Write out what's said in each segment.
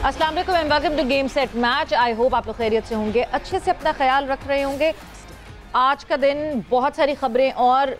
अस्सलाम वालेकुम and welcome to game set match. I hope आप लोग खैरियत से होंगे, अच्छे से अपना ख्याल रख रहे होंगे। आज का दिन बहुत सारी खबरें और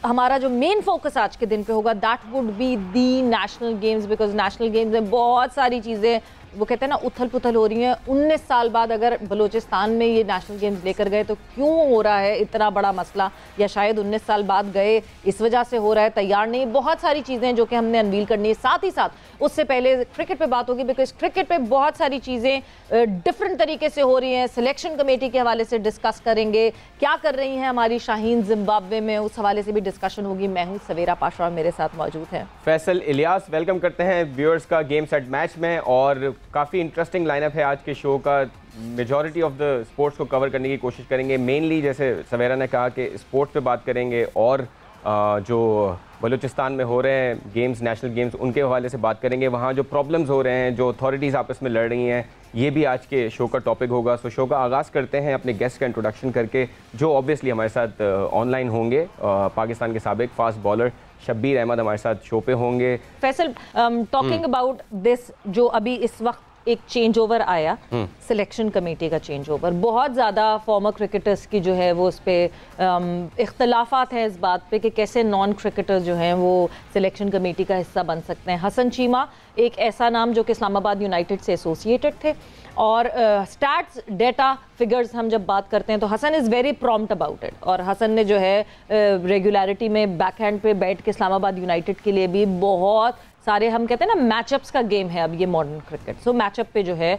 हमारा जो मेन फोकस आज के दिन पे होगा that would be the national games, because national games में बहुत सारी चीज़ें वो कहते हैं ना उथल पुथल हो रही हैं। 19 साल बाद अगर बलूचिस्तान में ये नेशनल गेम्स लेकर गए तो क्यों हो रहा है इतना बड़ा मसला, या शायद 19 साल बाद गए इस वजह से हो रहा है, तैयार नहीं। बहुत सारी चीज़ें जो कि हमने अनवील करनी है। साथ ही साथ उससे पहले क्रिकेट पे बात होगी, बिकॉज क्रिकेट पे बहुत सारी चीज़ें डिफरेंट तरीके से हो रही हैं। सिलेक्शन कमेटी के हवाले से डिस्कस करेंगे, क्या कर रही हैं हमारी शाहीन जिम्बाब्वे में, उस हवाले से भी डिस्कशन होगी। मैं हूँ सवेरा पाशा और मेरे साथ मौजूद हैं फैसल इलियास। वेलकम करते हैं व्यूअर्स का गेम सेट मैच में, और काफ़ी इंटरेस्टिंग लाइनअप है आज के शो का। मेजॉरिटी ऑफ द स्पोर्ट्स को कवर करने की कोशिश करेंगे। मेनली जैसे सवेरा ने कहा कि स्पोर्ट्स पे बात करेंगे, और जो बलूचिस्तान में हो रहे हैं गेम्स, नेशनल गेम्स, उनके हवाले से बात करेंगे। वहाँ जो प्रॉब्लम्स हो रहे हैं, जो अथॉरिटीज़ आपस में लड़ रही हैं, ये भी आज के शो का टॉपिक होगा। सो शो का आगाज़ करते हैं अपने गेस्ट का इंट्रोडक्शन करके, जो ऑब्वियसली हमारे साथ ऑनलाइन होंगे। पाकिस्तान के साबिक फास्ट बॉलर शब्बीर अहमद हमारे साथ शो पे होंगे। फैसल, टॉकिंग अबाउट दिस, जो अभी इस वक्त एक चेंज ओवर आया, सिलेक्शन कमेटी का चेंज ओवर, बहुत ज़्यादा फॉर्मर क्रिकेटर्स की जो है वो उस पर इख्तलाफात हैं इस बात पे कि कैसे नॉन क्रिकेटर्स जो हैं वो सिलेक्शन कमेटी का हिस्सा बन सकते हैं। हसन चीमा एक ऐसा नाम जो कि इस्लामाबाद यूनाइटेड से एसोसिएटेड थे, और स्टैट्स डेटा फिगर्स हम जब बात करते हैं तो Hasan is very prompt about it. और हसन ने जो है रेगुलरिटी में बैक हैंड पे बैठ के इस्लामाबाद यूनाइटेड के लिए भी बहुत सारे, हम कहते हैं ना मैचअप्स का गेम है अब ये मॉडर्न क्रिकेट, सो मैचअप पे जो है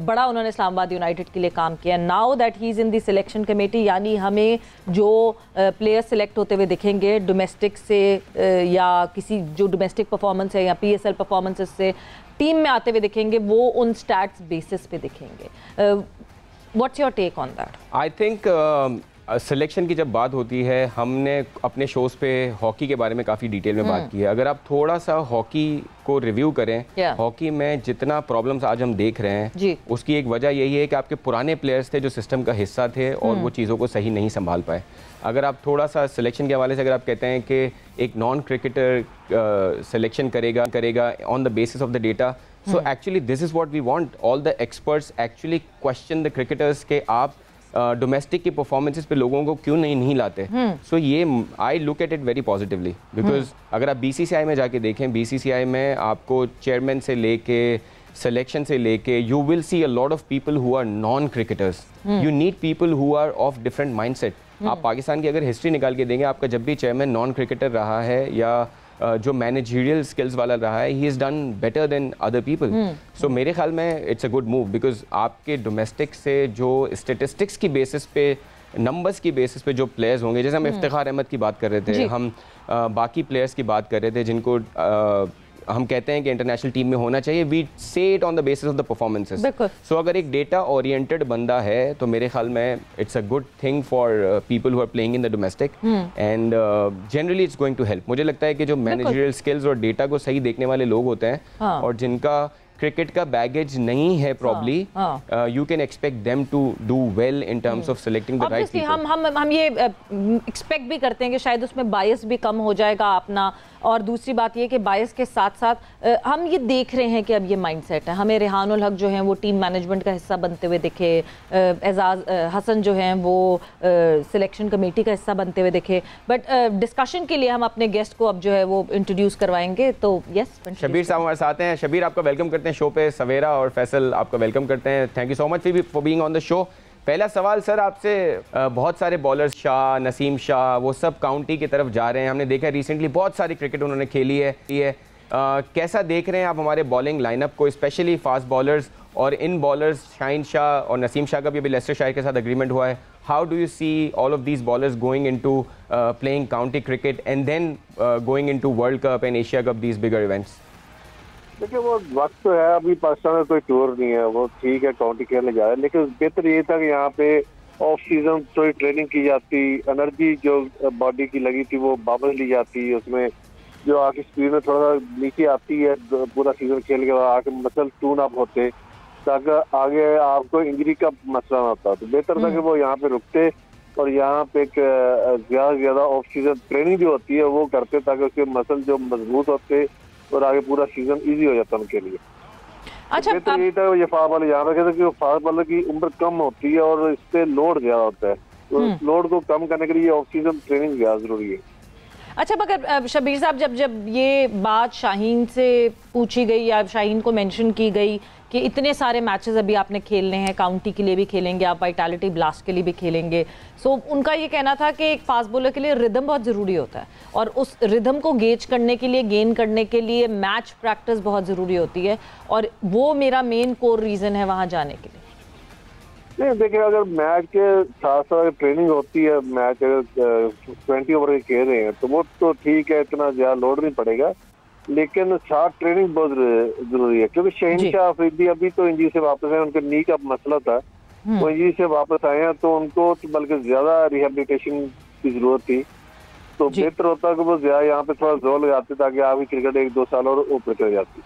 बड़ा उन्होंने इस्लामाबाद यूनाइटेड के लिए काम किया। Now that he is in the selection committee, यानी हमें जो प्लेयर सिलेक्ट होते हुए दिखेंगे डोमेस्टिक से या किसी जो डोमेस्टिक परफॉर्मेंस है या PSL परफॉर्मेंसेस से टीम में आते हुए दिखेंगे, वो उन स्टैट्स बेसिस पे दिखेंगे। What's your take on that? I think selection की जब बात होती है, हमने अपने शोज़ पे हॉकी के बारे में काफ़ी डिटेल में बात की है। अगर आप थोड़ा सा हॉकी को रिव्यू करें, हॉकी में जितना प्रॉब्लम्स आज हम देख रहे हैं, उसकी एक वजह यही है कि आपके पुराने प्लेयर्स थे जो सिस्टम का हिस्सा थे और वो चीज़ों को सही नहीं संभाल पाए। अगर आप थोड़ा सा सिलेक्शन के हवाले से अगर आप कहते हैं कि एक नॉन क्रिकेटर सिलेक्शन करेगा on the basis of the data, so actually this is what we want. All the experts actually question the cricketers के आप डोमेस्टिक की परफॉर्मेंसेस पे लोगों को क्यों नहीं लाते। सो ये I look at it very positively, because अगर आप BCCI में जाके देखें, BCCI में आपको चेयरमैन से लेके सिलेक्शन से लेके you will see a lot of people who are non cricketers. You need people who are of different mindset. आप पाकिस्तान की अगर हिस्ट्री निकाल के देंगे, आपका जब भी चेयरमैन नॉन क्रिकेटर रहा है या जो मैनेजरियल स्किल्स वाला रहा है, he is done better than other people. So मेरे ख्याल में it's a good move, because आपके डोमेस्टिक से जो स्टेटिस्टिक्स की बेसिस पे, नंबर्स की बेसिस पे जो प्लेयर्स होंगे, जैसे हम इफ्तिखार अहमद की बात कर रहे थे, हम बाकी प्लेयर्स की बात कर रहे थे जिनको हम कहते हैं कि इंटरनेशनल टीम में होना चाहिए, we say it on the basis of the performances. So अगर एक डेटा ओरिएंटेड बंदा है तो मेरे ख्याल में it's a good thing for people who are playing in the domestic, and generally it's going to help. मुझे लगता है कि जो मैनेजरियल स्किल्स और डेटा को सही देखने वाले लोग होते हैं और जिनका क्रिकेट का बैगेज नहीं है, probably you can expect them to do well in terms of selecting the right people. हम ये एक्सपेक्ट भी करते हैं कि शायद उसमें बायस भी कम हो जाएगा अपना, और दूसरी बात ये कि बायस के साथ साथ हम ये देख रहे हैं कि अब ये माइंडसेट है। हमें रेहानुल हक जो हैं वो टीम मैनेजमेंट का हिस्सा बनते हुए दिखे, एजाज हसन जो हैं वो सिलेक्शन कमेटी का हिस्सा बनते हुए दिखे। बट डिस्कशन के लिए हम अपने गेस्ट को अब जो है वो इंट्रोड्यूस करवाएंगे। तो यस, शबीर साहब हमारे साथ हैं। शबीर, आपका वेलकम करते हैं शो पे। सवेरा और फैसल आपका वेलकम करते हैं। Thank you so much for being on the show. पहला सवाल सर आपसे, बहुत सारे बॉलर्स, शाह, नसीम शाह, वो सब काउंटी की तरफ जा रहे हैं। हमने देखा रिसेंटली बहुत सारी क्रिकेट उन्होंने खेली है। कैसा देख रहे हैं आप हमारे बॉलिंग लाइनअप को, स्पेशली फास्ट बॉलर्स और इन बॉलर्स? शाहीन शाह और नसीम शाह का भी अभी लेस्टर शायर के साथ एग्रीमेंट हुआ है। How do you see all of these bowlers going into playing county cricket and then going into world cup and Asia cup, these bigger events? देखिए, वो वक्त तो है, अभी पाकिस्तान में कोई टूर नहीं है, वो ठीक है काउंटी खेलने जा रहे हैं, लेकिन बेहतर ये था कि यहाँ पे ऑफ सीजन थोड़ी ट्रेनिंग की जाती, एनर्जी जो बॉडी की लगी थी वो वापस ली जाती, उसमें जो आके स्पीड में थोड़ा सा नीचे आती है पूरा सीजन खेल के बाद आके मसल टून अप होते, ताकि आगे आपको इंजरी का मसला ना होता। तो बेहतर था कि वो यहाँ पे रुकते और यहाँ पे ज्यादा से ज्यादा ऑफ सीजन ट्रेनिंग जो होती है वो करते, ताकि उसके मसल जो मजबूत होते और आगे पूरा सीजन इजी हो जाता उनके लिए। अच्छा, बेहतर यही था ये फास्ट बॉलर यहाँ पे कि फास्ट बॉलर की उम्र कम होती है और इस पे लोड ज्यादा होता है, तो लोड को कम करने के लिए ऑफ सीजन ट्रेनिंग ज्यादा जरूरी है। अच्छा, मगर शबीर साहब, जब ये बात शाहीन से पूछी गई या शाहीन को मेंशन की गई कि इतने सारे मैचेस अभी आपने खेलने हैं, काउंटी के लिए भी खेलेंगे आप, वाइटैलिटी ब्लास्ट के लिए भी खेलेंगे, सो उनका ये कहना था कि एक फास्ट बॉलर के लिए रिदम बहुत ज़रूरी होता है और उस रिदम को गेज करने के लिए, गेन करने के लिए मैच प्रैक्टिस बहुत ज़रूरी होती है और वो मेरा मेन कोर रीज़न है वहाँ जाने के लिए। नहीं देखिए, अगर मैच के साथ साथ ट्रेनिंग होती है, मैच अगर 20 ओवर के खेल रहे हैं तो वो तो ठीक है, इतना ज्यादा लोड नहीं पड़ेगा, लेकिन साथ ट्रेनिंग बहुत जरूरी है क्योंकि शहीन शाह अफरीदी अभी तो इंजरी से वापस आए, उनके नी का मसला था, वो इंजरी से वापस आए हैं तो उनको तो बल्कि ज्यादा रिहेबिलिटेशन की जरूरत थी, तो बेहतर होता कि वो ज्यादा यहाँ पे थोड़ा जोर लगाते ताकि आगे क्रिकेट 1-2 साल और ऊपर चल जाती।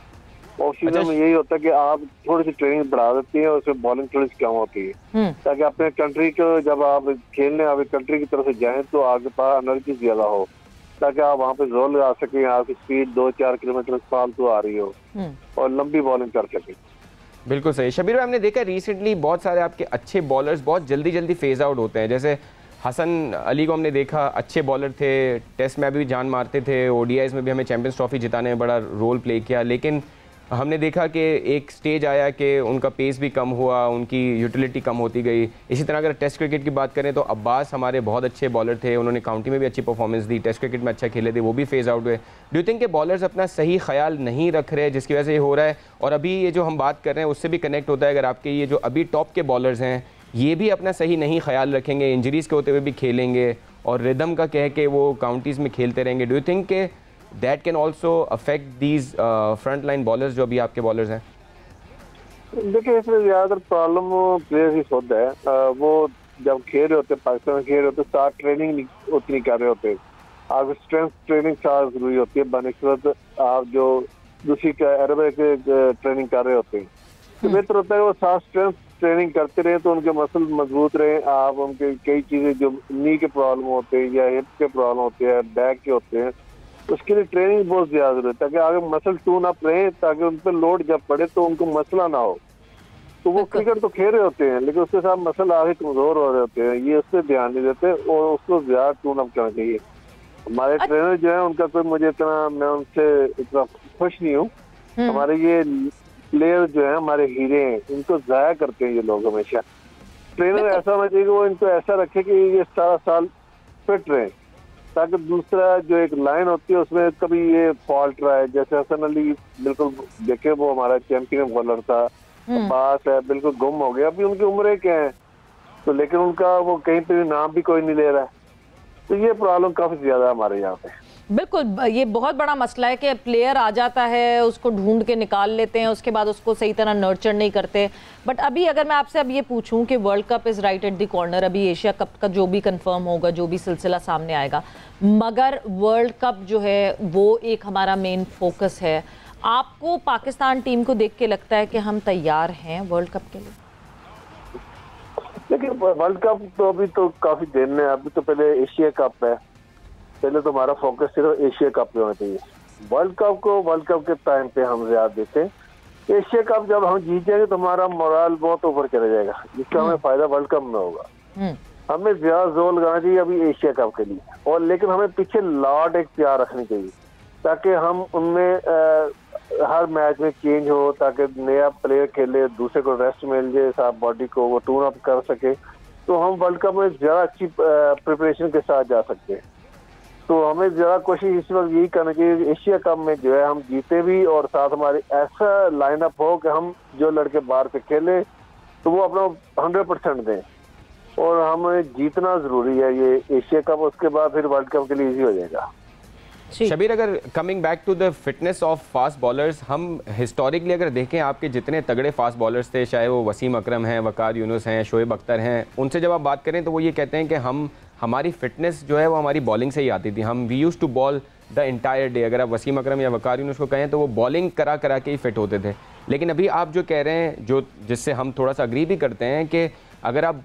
ऑफ सीजन में यही होता है कि आप थोड़ी सी ट्रेनिंग बढ़ा देती हैं और उसमें बॉलिंग थोड़ी सी कम होती है ताकि अपने कंट्री को जब आप खेलने आप कंट्री की तरफ से जाएं तो आपके पास एनर्जी ज्यादा हो ताकि आप वहाँ पे जोर लगा सकें, आपकी स्पीड 2-4 किलोमीटर फालतू आ रही हो और लंबी बॉलिंग कर सकें। बिल्कुल सही। शबीर भाई, हमने देखा रिसेंटली बहुत सारे आपके अच्छे बॉलर्स बहुत जल्दी जल्दी फेज आउट होते हैं, जैसे हसन अली को हमने देखा, अच्छे बॉलर थे, टेस्ट में भी जान मारते थे, ओडीआईज में भी हमें चैंपियंस ट्रॉफी जिताने में बड़ा रोल प्ले किया, लेकिन हमने देखा कि एक स्टेज आया कि उनका पेस भी कम हुआ, उनकी यूटिलिटी कम होती गई। इसी तरह अगर टेस्ट क्रिकेट की बात करें तो अब्बास हमारे बहुत अच्छे बॉलर थे, उन्होंने काउंटी में भी अच्छी परफॉर्मेंस दी, टेस्ट क्रिकेट में अच्छा खेले थे, वो भी फेज आउट हुए। डू यू थिंक के बॉलर्स अपना सही ख्याल नहीं रख रहे जिसकी वजह से ये हो रहा है? और अभी ये जो हम बात कर रहे हैं उससे भी कनेक्ट होता है, अगर आपके ये जो अभी टॉप के बॉलर्स हैं ये भी अपना सही नहीं ख्याल रखेंगे, इंजरीज़ के होते हुए भी खेलेंगे और रिदम का कह के वो काउंटीज़ में खेलते रहेंगे, डू यू थिंक के that can also affect these front line bowlers जो अभी आपके बॉलर्स हैं? देखिए, इसमें ज्यादातर प्रॉब्लम प्लेयर्स ही होता है, वो जब खेल रहे होते पाकिस्तान में खेल रहे होते साथ ट्रेनिंग उतनी कर रहे होते, आप स्ट्रेंथ ट्रेनिंग साथ जरूरी होती है बनस्बत आप जो दूसरी एरोबिक ट्रेनिंग कर रहे होते हैं, तो बेहतर होता है वो साथ स्ट्रेंथ ट्रेनिंग करते रहे तो उनके मसल मजबूत रहे, आप उनके कई चीजें जो नी के प्रॉब्लम होते हैं या हिप के प्रॉब्लम होते हैं, बैक के होते हैं, उसके लिए ट्रेनिंग बहुत ज्यादा जरूरत है ताकि आगे मसल टून अप रहे, ताकि उन पर लोड जब पड़े तो उनको मसला ना हो। तो वो क्रिकेट तो खेल रहे होते हैं लेकिन उसके साथ मसल आगे कमजोर हो रहे होते हैं, ये उस पर ध्यान नहीं देते और उसको ज्यादा टून अप करना चाहिए। हमारे ट्रेनर जो है उनका कोई मुझे इतना, मैं उनसे इतना खुश नहीं हूँ। हमारे ये प्लेयर जो है हमारे हीरे हैं, इनको जाया करते हैं ये लोग हमेशा। ट्रेनर ऐसा होना चाहिए कि वो इनको ऐसा रखे कि ये सारा साल फिट रहे ताकि दूसरा जो एक लाइन होती है उसमें कभी ये फॉल्ट रहा है, जैसे हसन अली बिल्कुल देखे वो हमारा चैंपियन बॉलर था, बात है बिल्कुल गुम हो गया, अभी उनकी उम्रें क्या है तो लेकिन उनका वो कहीं पे भी नाम भी कोई नहीं ले रहा है, तो ये प्रॉब्लम काफी ज्यादा है हमारे यहाँ पे। बिल्कुल, ये बहुत बड़ा मसला है कि प्लेयर आ जाता है, उसको ढूंढ के निकाल लेते हैं, उसके बाद उसको सही तरह नर्चर नहीं करते। बट अभी अगर मैं आपसे अब ये पूछूं कि world cup is right at the corner, अभी एशिया कप का जो भी कंफर्म होगा, जो भी सिलसिला सामने आएगा, मगर वर्ल्ड कप जो है वो एक हमारा मेन फोकस है। आपको पाकिस्तान टीम को देख के लगता है कि हम तैयार हैं वर्ल्ड कप के लिए? देखिए, वर्ल्ड कप तो अभी तो काफी दिन है, अभी तो पहले एशिया कप है, पहले तो हमारा फोकस सिर्फ एशिया कप पे होना चाहिए। वर्ल्ड कप को वर्ल्ड कप के टाइम पे हम ज्यादा देते हैं। एशिया कप जब हम जीत जाएंगे तो हमारा मोरल बहुत ऊपर चला जाएगा, जिसका हमें फायदा वर्ल्ड कप में होगा। हमें ज्यादा जोर लगाना चाहिए अभी एशिया कप के लिए, और लेकिन हमें पीछे लॉट एक प्यार रखनी चाहिए ताकि हम उनमें हर मैच में चेंज हो, ताकि नया प्लेयर खेले, दूसरे को रेस्ट मिल जाए, साफ बॉडी को वो टून अप कर सके, तो हम वर्ल्ड कप में ज्यादा अच्छी प्रिपरेशन के साथ जा सकते हैं। तो हमें ज्यादा कोशिश इस वक्त यही करना चाहिए एशिया कप में जो है हम जीते भी और साथ हमारी ऐसा लाइनअप हो कि हम जो लड़के बाहर से खेले तो वो अपना 100% दें, और हमें जीतना जरूरी है ये एशिया कप, उसके बाद फिर वर्ल्ड कप के लिए इजी हो जाएगा। शबीर, अगर coming back to the fitness of fast bowlers, हम हिस्टोरिकली अगर देखें आपके जितने तगड़े फास्ट बॉलर्स थे, चाहे वो वसीम अकरम हैं, वकार यूनुस हैं, शोएब अख्तर हैं, उनसे जब आप बात करें तो वो ये कहते हैं कि हमारी फिटनेस जो है वो हमारी बॉलिंग से ही आती थी, हम we use to bowl the entire day. अगर आप वसीम अकरम या वकार यूनुस को कहें तो वो बॉलिंग करा करा के ही फिट होते थे। लेकिन अभी आप जो कह रहे हैं, जो जिससे हम थोड़ा सा अग्री भी करते हैं कि अगर आप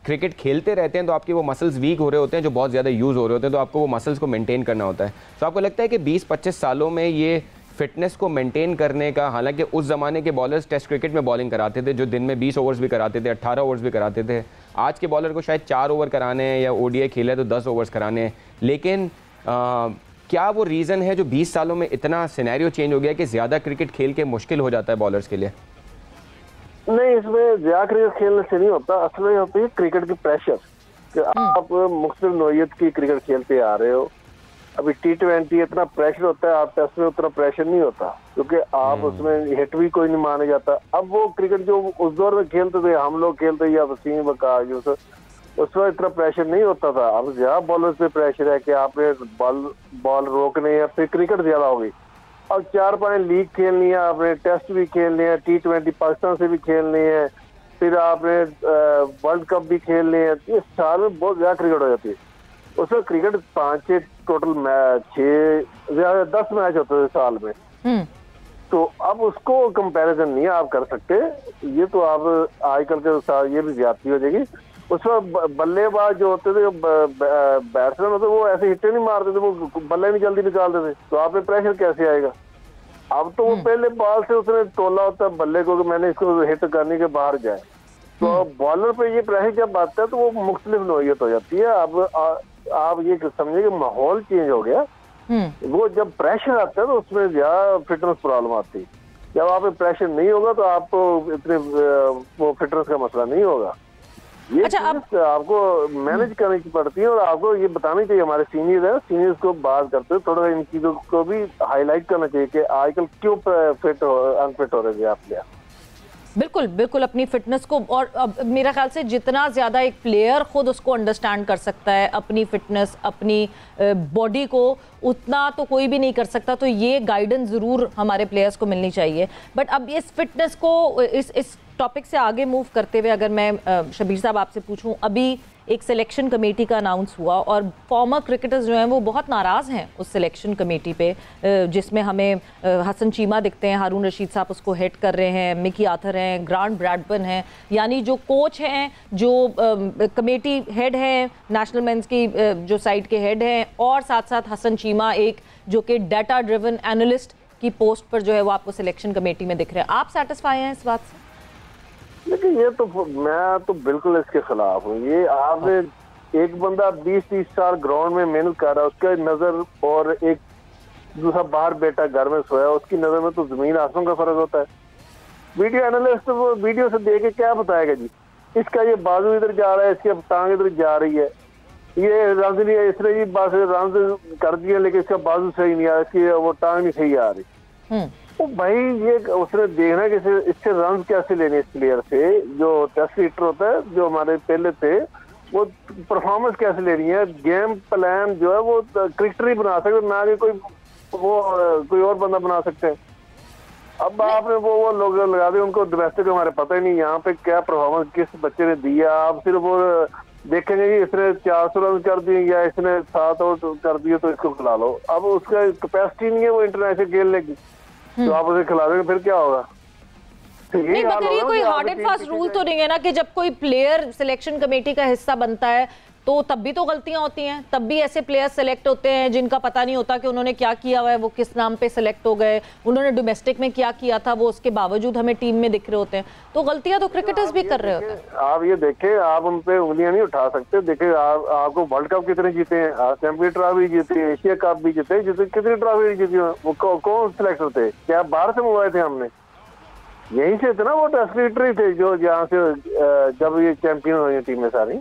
क्रिकेट खेलते रहते हैं तो आपके वो मसल्स वीक हो रहे होते हैं जो बहुत ज़्यादा यूज़ हो रहे होते हैं, तो आपको वो मसल्स को मेंटेन करना होता है। तो आपको लगता है कि 20-25 सालों में ये फिटनेस को मेंटेन करने का, हालांकि उस ज़माने के बॉलर्स टेस्ट क्रिकेट में बॉलिंग कराते थे जो दिन में 20 ओवर्स भी कराते थे, 18 ओवर्स भी कराते थे। आज के बॉलर को शायद 4 ओवर कराने हैं या ओडीआई खेला है तो 10 ओवर्स कराने हैं। लेकिन क्या वो रीज़न है जो 20 सालों में इतना सिनेरियो चेंज हो गया कि ज़्यादा क्रिकेट खेल के मुश्किल हो जाता है बॉलर्स के लिए? नहीं, इसमें ज़्यादा क्रिकेट खेलने से नहीं होता, असल में होती है क्रिकेट की प्रेशर कि आप मुख्तलिफ नौइयत की क्रिकेट खेलते आ रहे हो। अभी T20 इतना प्रेशर होता है, आप टेस्ट में उतना प्रेशर नहीं होता क्योंकि आप उसमें हिट भी कोई नहीं माना जाता। अब वो क्रिकेट जो उस दौर में खेलते थे, हम लोग खेलते या वसीम वकास यूसुफ, उसमें इतना प्रेशर नहीं होता था। अब ज्यादा बॉलर्स पे प्रेशर है कि आपने बॉल रोकने है, फिर क्रिकेट ज्यादा होगी। अब 4-5 लीग खेलनी है, आपने टेस्ट भी खेलने हैं, T20 पाकिस्तान से भी खेलनी है, फिर आपने वर्ल्ड कप भी खेलने हैं। ये साल में बहुत ज्यादा क्रिकेट हो जाती है। उसमें क्रिकेट 5-6 टोटल मैच, 10 मैच होते थे साल में। तो अब उसको कंपैरिजन नहीं आप कर सकते। ये तो आप आजकल के साथ ये भी ज्यादती हो जाएगी। उसमें बल्लेबाज जो होते थे, बैट्समैन होते, वो ऐसे हिट्टे नहीं मारते थे, वो बल्ले नहीं जल्दी निकालते थे, तो आप पे प्रेशर कैसे आएगा? अब तो वो पहले बॉल से उसने तोला होता है बल्ले को कि मैंने इसको हिट करने के बाहर जाए। तो बॉलर पे ये प्रेशर जब आता है तो वो मुख्तलिफ नौइयत हो जाती है। अब आप ये समझे कि माहौल चेंज हो गया। वो जब प्रेशर आता है तो उसमें ज्यादा फिटनेस प्रॉब्लम आती है। जब आप पे प्रेशर नहीं होगा तो आपको इतने वो फिटनेस का मसला नहीं होगा। ये अच्छा, आपको मैनेज करनी पड़ती है और आपको ये बतानी चाहिए। हमारे सीनियर है, सीनियर्स को बात करते हैं, थोड़ा इन चीजों को भी हाईलाइट करना चाहिए कि आजकल क्यों अनफिट हो रहे हैं आप प्लेयर। बिल्कुल बिल्कुल, अपनी फिटनेस को, और अब मेरा ख्याल से जितना ज़्यादा एक प्लेयर खुद उसको अंडरस्टैंड कर सकता है अपनी फिटनेस, अपनी बॉडी को, उतना तो कोई भी नहीं कर सकता। तो ये गाइडेंस ज़रूर हमारे प्लेयर्स को मिलनी चाहिए। बट अब इस फिटनेस को, इस टॉपिक से आगे मूव करते हुए अगर मैं शबीर साहब आपसे पूछूं, अभी एक सिलेक्शन कमेटी का अनाउंस हुआ और फॉर्मर क्रिकेटर्स जो हैं वो बहुत नाराज़ हैं उस सिलेक्शन कमेटी पे, जिसमें हमें हसन चीमा दिखते हैं, हारून रशीद साहब उसको हेड कर रहे हैं, मिकी आर्थर हैं, ग्रांट ब्रैडबर्न हैं, यानी जो कोच हैं, जो कमेटी हेड हैं, नेशनल मेंस की जो साइड के हेड हैं, और साथ साथ हसन चीमा एक जो कि डाटा ड्रिवन एनालिस्ट की पोस्ट पर जो है वो आपको सिलेक्शन कमेटी में दिख रहे हैं। आप सेटिस्फाई हैं इस बात से? लेकिन ये तो मैं तो बिल्कुल इसके खिलाफ हूँ। ये आपने एक बंदा 20-30 साल ग्राउंड में मेहनत कर रहा है, उसका नजर और एक दूसरा बाहर बेटा घर में सोया, उसकी नजर में तो जमीन आसमान का फर्क होता है। वीडियो एनालिस्ट तो वो वीडियो से देख के क्या बताएगा जी, इसका ये बाजू इधर जा रहा है, इसकी टांग इधर जा रही है, ये रंज नहीं है, इसने ये बात रंज कर दिया लेकिन इसका बाजू सही नहीं आ रहा, इसकी वो टांग नहीं सही आ रही। तो भाई ये उसने देखना कि इससे रन कैसे लेने इस प्लेयर से, जो टेस्ट हिटर होता है जो हमारे पहले थे, वो परफॉर्मेंस कैसे लेनी है, गेम प्लान जो है वो क्रिकेटर ही बना सकते, ना कि कोई और बंदा बना सकते हैं। अब आपने वो लोग लगा दिए, उनको डोमेस्टिक हमारे पता ही नहीं यहाँ पे क्या परफॉर्मेंस किस बच्चे ने दिया। आप सिर्फ वो देखेंगे कि इसने 400 रन कर दिए या इसने 7 और कर दिए तो इसको खिला लो। अब उसका कैपेसिटी नहीं है वो इंटरनेशनल खेलने की, तो आप उसे खिला देंगे फिर क्या होगा? नहीं, मगर ये कोई हार्ड एंड फास्ट रूल तो नहीं है ना कि जब कोई प्लेयर सिलेक्शन कमेटी का हिस्सा बनता है तो तब भी तो गलतियां होती हैं, तब भी ऐसे प्लेयर सेलेक्ट होते हैं जिनका पता नहीं होता कि उन्होंने क्या किया हुआ है, वो किस नाम पे सेलेक्ट हो गए, उन्होंने डोमेस्टिक में क्या किया था, वो उसके बावजूद हमें टीम में दिख रहे होते हैं। तो गलतियां तो क्रिकेटर्स भी कर रहे होते हैं। आप ये देखें, आप उन पे उंगलियां नहीं उठा सकते। देखें आपको वर्ल्ड कप कितने जीते हैं, चैंपियन ट्रॉफी जीते, एशिया कप भी जीते, कितनी ट्रॉफी जीती, वो कौन सिलेक्ट होते? क्या बाहर से मंगवाए थे हमने? यहीं से थे ना, वो टेस्ट क्रिकेटर थे जो जहाँ से जब ये चैंपियन हुई टीम में सारी,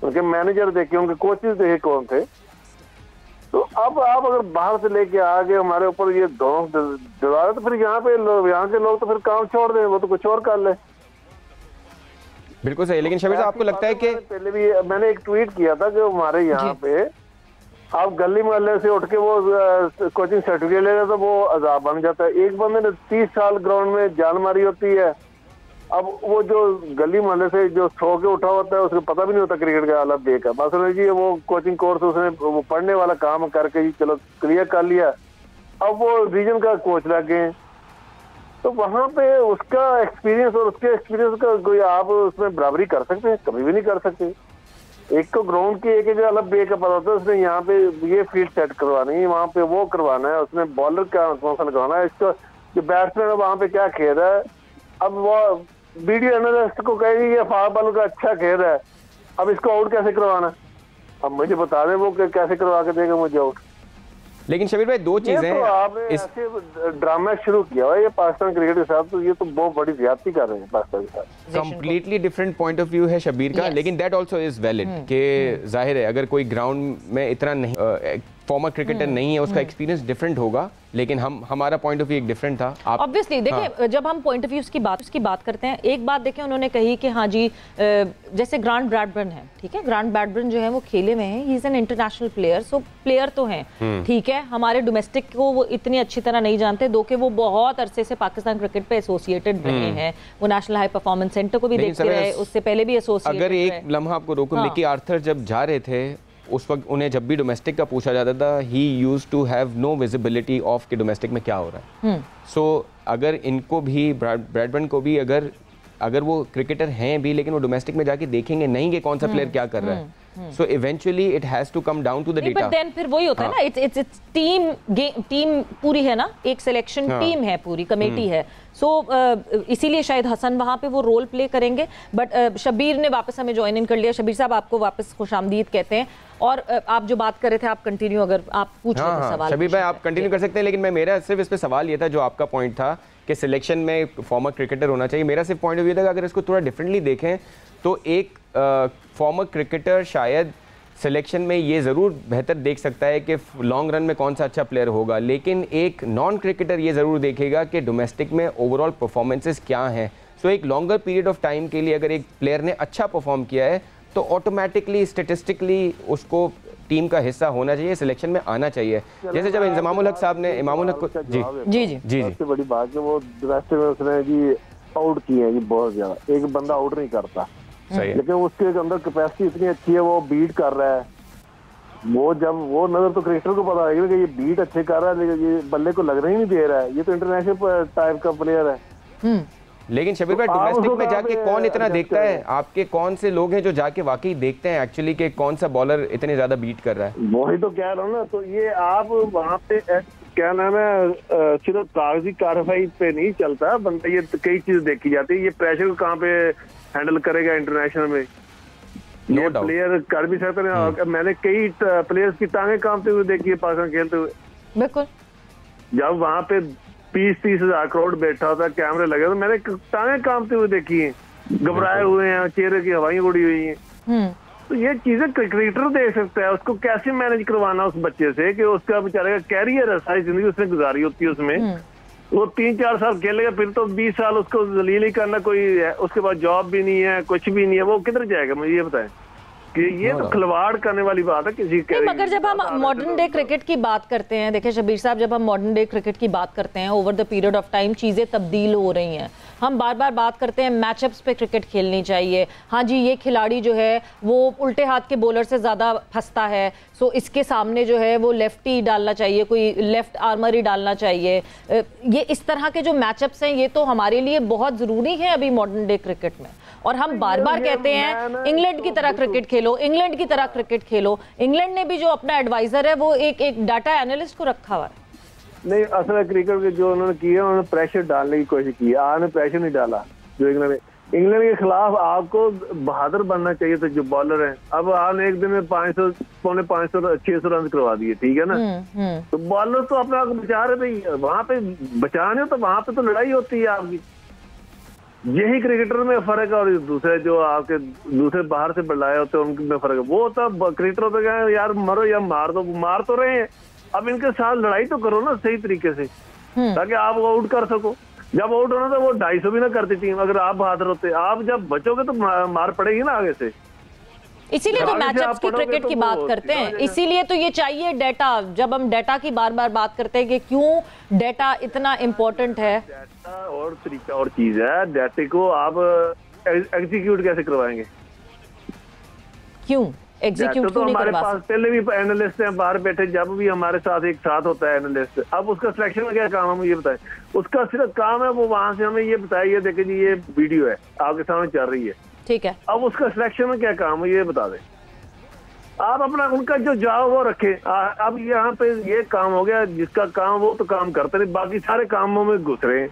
उनके मैनेजर देखे, उनके कोचेस देखे कौन थे। तो अब आप अगर बाहर से लेके आ गए हमारे ऊपर ये धौंस दिला, तो फिर यहाँ के लोग तो फिर काम छोड़ दें, वो तो कुछ और कर ले। बिल्कुल सही। लेकिन शबीर साहब, आपको लगता है कि पहले भी मैंने एक ट्वीट किया था कि हमारे यहाँ पे आप गली मोहल्ले से उठ के वो कोचिंग सर्टिफिकेट ले रहे तो वो अजाब बन जाता है। एक बंदे ने 30 साल ग्राउंड में जान मारी होती है, अब वो जो गली मोहल्ले से जो सो के उठा होता है उसको पता भी नहीं होता क्रिकेट का हालत देखा, बस जी वो कोचिंग कोर्स उसने वो पढ़ने वाला काम करके जी चलो क्लियर कर लिया, अब वो रीजन का कोच लग गए। तो वहां पे उसका एक्सपीरियंस और उसके एक्सपीरियंस का कोई आप उसमें बराबरी कर सकते हैं? कभी भी नहीं कर सकते। एक तो ग्राउंड की एक जगह अलग बे का पता होता है, उसने यहाँ पे ये फील्ड सेट करवानी है, वहाँ पे वो करवाना है, उसने बॉलर का कौन सा लगवाना है, इसको जो बैट्समैन है वहाँ पे क्या खेल रहा है। अब वो वीडियो एनालिस्ट को कहेगी ये फास्ट बॉलर का अच्छा खेल रहा है, अब इसको आउट कैसे करवाना, अब मुझे बता दें वो कैसे करवा के देगा मुझे आउट। लेकिन शबीर भाई दो चीजें तो आपने ऐसे ड्रामा शुरू किया है ये पाकिस्तान क्रिकेट के साथ, तो ये तो बहुत बड़ी ज्यादती कर रहे हैं पाकिस्तान के साथ। Completely different point of view है शबीर का, लेकिन दैट आल्सो इज वैलिड कि जाहिर है अगर कोई ग्राउंड में इतना नहीं फॉर्मर क्रिकेटर नहीं है, उसका एक्सपीरियंस डिफरेंट होगा, लेकिन हमारा पॉइंट ऑफ व्यू एक डिफरेंट था। ऑब्वियसली देखिए जब हम पॉइंट ऑफ व्यू की बात करते हैं, एक बात देखिए उन्होंने कही कि हाँ जी जैसे ग्रांट ब्रैडबर्न है, ठीक है, ग्रांट ब्रैडबर्न जो है वो खेले हुए हैं, he is an international player, so player तो हैं, ठीक है, हमारे डोमेस्टिक को वो इतनी अच्छी तरह नहीं जानते, दो कि वो बहुत अरसे से पाकिस्तान क्रिकेट पे एसोसिएटेड रहे हैं, वो नेशनल हाई परफॉर्मेंस सेंटर को भी देखते रहे, उससे पहले भी एसोसिएटेड। अगर एक लम्हा आपको रोकूं, मिकी आर्थर जब जा रहे थे उस वक्त उन्हें जब भी डोमेस्टिक का पूछा जाता था, he used to have no visibility of के डोमेस्टिक में क्या हो रहा है। सो अगर इनको भी ब्रैडबर्न को भी अगर वो क्रिकेटर हैं भी, लेकिन वो डोमेस्टिक में जाके देखेंगे नहीं कि कौन सा प्लेयर क्या कर रहा है, so eventually it has to come down to the data. But then फिर वही होता है ना, इट्स टीम पूरी है ना, एक सिलेक्शन टीम है, पूरी कमेटी है, सो इसीलिए शायद हसन वहां पे वो रोल प्ले करेंगे। बट शबीर ने वापस हमें ज्वाइन इन कर लिया। शबीर साहब आपको वापस खुशामदीद कहते हैं, और आप जो बात कर रहे थे आप कंटिन्यू, अगर आप पूछ रहे थे सवाल। शबीर भाई आप कंटिन्यू कर सकते हैं, लेकिन मेरा सिर्फ इस पे सवाल ये था जो आपका पॉइंट था कि सिलेक्शन में फॉर्मर क्रिकेटर होना चाहिए। मेरा सिर्फ पॉइंट ऑफ व्यू था कि अगर इसको थोड़ा डिफरेंटली देखें तो एक फॉर्मर क्रिकेटर शायद सिलेक्शन में ये ज़रूर बेहतर देख सकता है कि लॉन्ग रन में कौन सा अच्छा प्लेयर होगा, लेकिन एक नॉन क्रिकेटर ये ज़रूर देखेगा कि डोमेस्टिक में ओवरऑल परफॉर्मेंसेस क्या हैं। सो एक लॉन्गर पीरियड ऑफ टाइम के लिए अगर एक प्लेयर ने अच्छा परफॉर्म किया है तो ऑटोमेटिकली स्टेटिस्टिकली उसको टीम का हिस्सा होना चाहिए, सिलेक्शन में आना चाहिए। जैसे जब इमामुल हक साहब ने इमामुल हक जी जी जी जी सबसे बड़ी बात है वो डोमेस्टिक में उसने जी आउट किए हैं जी बहुत ज्यादा, एक बंदा आउट नहीं करता, लेकिन उसके अंदर कैपेसिटी इतनी अच्छी है, वो बीट कर रहा है। वो जब वो नजर तो क्रिकेटर को पता है कि ये बीट अच्छे कर रहा है, लेकिन ये बल्ले को लगना ही नहीं दे रहा है, ये तो इंटरनेशनल टाइप का प्लेयर है। लेकिन शबीर भाई डोमेस्टिक में जाके कौन इतना देखता है? आपके कौन से लोग हैं जो जाके वाकई देखते हैं एक्चुअली कि कौन सा बॉलर इतने ज्यादा बीट कर रहा है? वही तो कह रहा हूँ ना, तो ये आप वहाँ पे क्या नाम है, सिर्फ कागजी कार्रवाई पे नहीं चलता बंदा, ये कई चीज देखी जाती है। ये प्रेशर को कहाँ पे हैंडल करेगा इंटरनेशनल में, ये प्लेयर कर भी सकते हैं। मैंने कई प्लेयर्स की टांगे कांपते हुए देखी है पाकिस्तान खेलते हुए। बिल्कुल, जब वहाँ पे 20-30 हजार करोड़ बैठा होता, कैमरे लगे, तो मैंने टांगे कांपते हुए देखी है, घबराए हुए हैं, चेहरे की हवाएं उड़ी हुई हैं। तो ये चीजें क्रिकेटर देख सकता है, उसको कैसे मैनेज करवाना उस बच्चे से कि उसका बेचारे का कैरियर है, सारी जिंदगी उसने गुजारी होती है उसमें, वो 3-4 साल खेलेगा, फिर तो 20 साल उसको जलील ही करना, कोई उसके बाद जॉब भी नहीं है, कुछ भी नहीं है, वो किधर जाएगा? मुझे ये बताएं कि ये तो खिलवाड़ करने वाली बात है किसी के। मगर जब हम मॉडर्न डे क्रिकेट की बात करते हैं, देखिए शबीर साहब, जब हम मॉडर्न डे क्रिकेट की बात करते हैं, over the period of time चीजें तब्दील हो रही हैं। हम बार बार बात करते हैं मैचअप्स पे क्रिकेट खेलनी चाहिए, हाँ जी ये खिलाड़ी जो है वो उल्टे हाथ के बॉलर से ज़्यादा फंसता है, सो इसके सामने जो है वो लेफ्टी डालना चाहिए, कोई लेफ्ट आर्मर ही डालना चाहिए। ये इस तरह के जो मैचअप्स हैं ये तो हमारे लिए बहुत ज़रूरी है अभी मॉडर्न डे क्रिकेट में। और हम बार बार कहते हैं इंग्लैंड की तरह क्रिकेट खेलो, इंग्लैंड की तरह क्रिकेट खेलो। इंग्लैंड ने भी जो अपना एडवाइजर है वो एक डाटा एनालिस्ट को रखा हुआ है। नहीं, असल क्रिकेट के जो उन्होंने किया, उन्होंने प्रेशर डालने की कोशिश की, आपने प्रेशर नहीं डाला। जो इंग्लैंड के खिलाफ आपको बहादुर बनना चाहिए था जो बॉलर हैं। अब आपने एक दिन में 500, पौने 500, 600 रन करवा दिए, ठीक है ना। तो बॉलर तो अपने आप को बचा रहे थे, वहां पे बचाने तो वहां पे तो लड़ाई होती है आपकी। यही क्रिकेटर में फर्क है, और दूसरे जो आपके दूसरे बाहर से बुलाए होते हैं उनमें फर्क है। वो तब क्रिकेटर होता है यार मरो या मार दो, मार तो रहे हैं, अब इनके साथ लड़ाई तो करो ना सही तरीके से, ताकि आप आउट कर सको। जब आउट होना था वो 250 भी ना करती टीम, अगर आप बहादुर होते। आप जब बचोगे तो मार पड़ेगी ना आगे से। इसीलिए तो मैचअप्स की क्रिकेट की बात करते हैं, इसीलिए तो ये चाहिए डेटा। जब हम डेटा की बार बार बात करते हैं कि क्यों डेटा इतना इम्पोर्टेंट है, डेटा और तरीका और चीज है, डेटा को आप एग्जीक्यूट कैसे करवाएंगे? क्यों एग्जीक्यूट तो हमारे पास पहले भी एनालिस्ट हैं बाहर बैठे, जब भी हमारे साथ एक साथ होता है एनालिस्ट। अब उसका सिलेक्शन में क्या काम है मुझे बताएं? उसका सिर्फ काम है वो वहां से हमें ये बताए, ये देखे जी ये वीडियो है आपके सामने चल रही है, ठीक है। अब उसका सिलेक्शन में क्या काम है ये बता दें। आप अपना उनका जो जाओ वो रखे। अब यहाँ पे ये काम हो गया, जिसका काम वो तो काम करते नहीं, बाकी सारे कामों में घुस रहे हैं।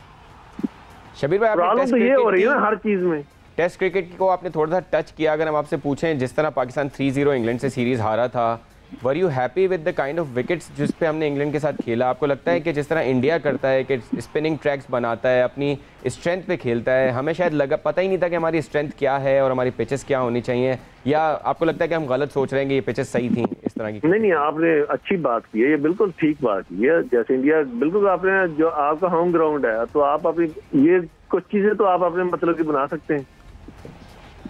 शबीर भाई, प्रॉब्लम तो ये हो रही है ना हर चीज में। टेस्ट क्रिकेट को आपने थोड़ा सा टच किया, अगर हम आपसे पूछें जिस तरह पाकिस्तान 3-0 इंग्लैंड से सीरीज हारा था, were you happy with the kind of wickets जिस पे हमने इंग्लैंड के साथ खेला? आपको लगता है कि जिस तरह इंडिया करता है कि स्पिनिंग ट्रैक्स बनाता है, अपनी स्ट्रेंथ पे खेलता है, हमें शायद पता ही नहीं था कि हमारी स्ट्रेंथ क्या है और हमारी पिचेस क्या होनी चाहिए, या आपको लगता है कि हम गलत सोच रहे हैं कि ये पिचेस सही थी इस तरह की? नहीं, आपने अच्छी बात की है, ये बिल्कुल ठीक बात की है। जैसे इंडिया बिल्कुल आपने जो आपका होम ग्राउंड है, तो आप अपनी ये कुछ चीजें तो आप अपने मतलब की बना सकते हैं।